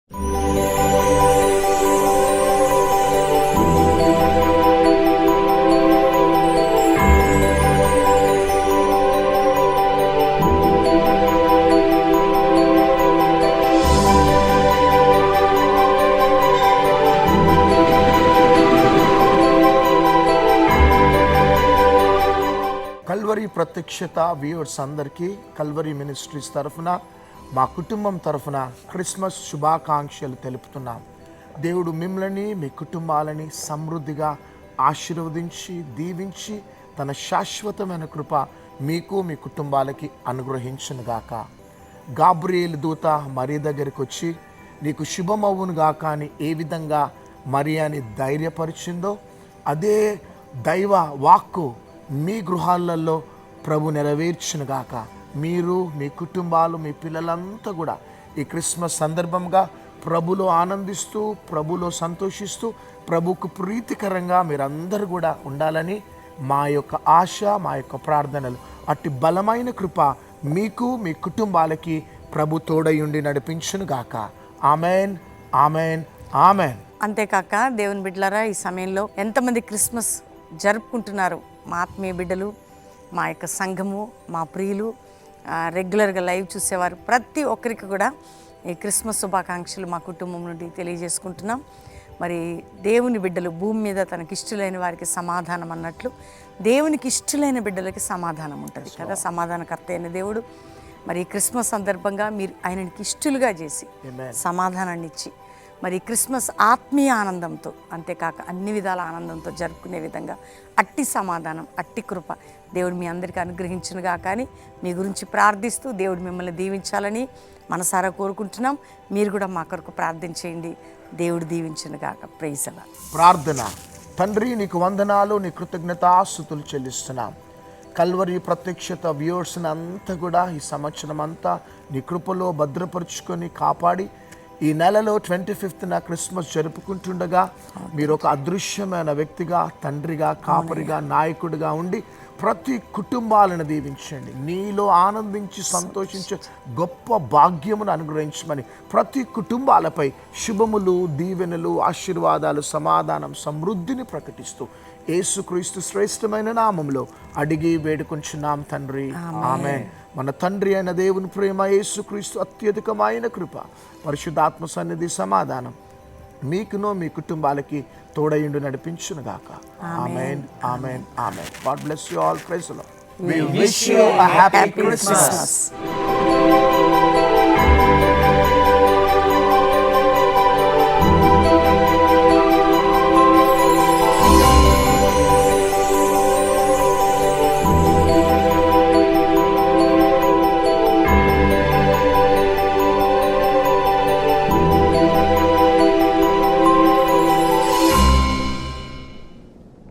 Calvary ప్రత్యక్షత viewers అందరికీ Calvary ministries తరఫున మా కుటుంబం తరఫున క్రిస్మస్ శుభాకాంక్షలు తెలుపుతున్నాం. దేవుడు మిమ్మల్ని మీ కుటుంబాలని సమృద్ధిగా ఆశీర్వదించి దీవించి తన శాశ్వతమైన కృప మీకు మీ కుటుంబాలకి అనుగ్రహించునుగాక. గాబ్రియేలు దూత మరియ దగ్గరికి వచ్చి నీకు శుభమవును గాక అని ఏ విధంగా మరియని ధైర్యపరిచిందో అదే దైవ వాక్కు మీ గృహాలలో ప్రభు నెరవేర్చునుగాక. మీరు మీ కుటుంబాలు మీ పిల్లలంతా కూడా ఈ క్రిస్మస్ సందర్భంగా ప్రభులో ఆనందిస్తూ ప్రభులో సంతోషిస్తూ ప్రభుకు ప్రీతికరంగా మీరందరూ కూడా ఉండాలని మా యొక్క ఆశ, మా యొక్క ప్రార్థనలు. అట్టి బలమైన కృప మీకు మీ కుటుంబాలకి ప్రభు తోడయుండి నడిపించునుగాక. Amen, amen, amen. అంతేకాక దేవుని బిడ్డలారా, ఈ సమయంలో ఎంతమంది క్రిస్మస్ జరుపుకుంటున్నారు? మా ఆత్మీయ బిడ్డలు, మా యొక్క సంఘము, మా ప్రియులు, రెగ్యులర్గా లైవ్ చూసేవారు ప్రతి ఒక్కరికి కూడా ఈ క్రిస్మస్ శుభాకాంక్షలు మా కుటుంబం నుండి తెలియజేసుకుంటున్నాం. మరి దేవుని బిడ్డలు భూమి మీద తనకి ఇష్టలైన వారికి సమాధానం అన్నట్లు దేవునికి ఇష్టలైన బిడ్డలకి సమాధానం ఉంటుంది కదా. సమాధానకర్త అయిన దేవుడు మరి క్రిస్మస్ సందర్భంగా మీరు ఆయనకి ఇష్టలుగా చేసి సమాధానాన్ని ఇచ్చి మరి క్రిస్మస్ ఆత్మీయ ఆనందంతో, అంతేకాక అన్ని విధాల ఆనందంతో జరుపుకునే విధంగా అట్టి సమాధానం, అట్టి కృప దేవుడు మీ అందరికీ అనుగ్రహించునుగా. కానీ మీ గురించి ప్రార్థిస్తూ దేవుడు మిమ్మల్ని దీవించాలని మనసారా కోరుకుంటున్నాం. మీరు కూడా మా కొరకు ప్రార్థన చేయండి. దేవుడు దీవించునుగాక. Praise the Lord. ప్రార్థన. తండ్రి, నీకు వందనాలు, నీ కృతజ్ఞతాస్తుతులు చెల్లిస్తున్నాం. కల్వరి ప్రత్యక్షత వ్యూవర్స్ని అంతా కూడా ఈ సంవత్సరం అంతా నీ కృపలో భద్రపరుచుకొని కాపాడి ఈ నెలలో 25న క్రిస్మస్ జరుపుకుంటుండగా మీరు ఒక అదృశ్యమైన వ్యక్తిగా, తండ్రిగా, కాపరిగా, నాయకుడిగా ఉండి ప్రతి కుటుంబాలను దీవించండి. నీలో ఆనందించి సంతోషించే గొప్ప భాగ్యమును అనుగ్రహించమని ప్రతి కుటుంబాలపై శుభములు, దీవెనలు, ఆశీర్వాదాలు, సమాధానం, సమృద్ధిని ప్రకటిస్తూ యేసుక్రీస్తు శ్రేష్టమైన నామంలో అడిగి వేడుకొంచున్నాం తండ్రి. ఆమేన్. మన తండ్రి అయిన దేవుని ప్రేమ, యేసుక్రీస్తు అత్యధికమైన కృప, పరిశుద్ధాత్మ సన్నిధి, సమాధానం మీకును మీ కుటుంబాలకి తోడయుండి నడిపించునుగాక. ఆమేన్, ఆమేన్, ఆమేన్. God bless you all. Praise the Lord. We wish you a happy Christmas.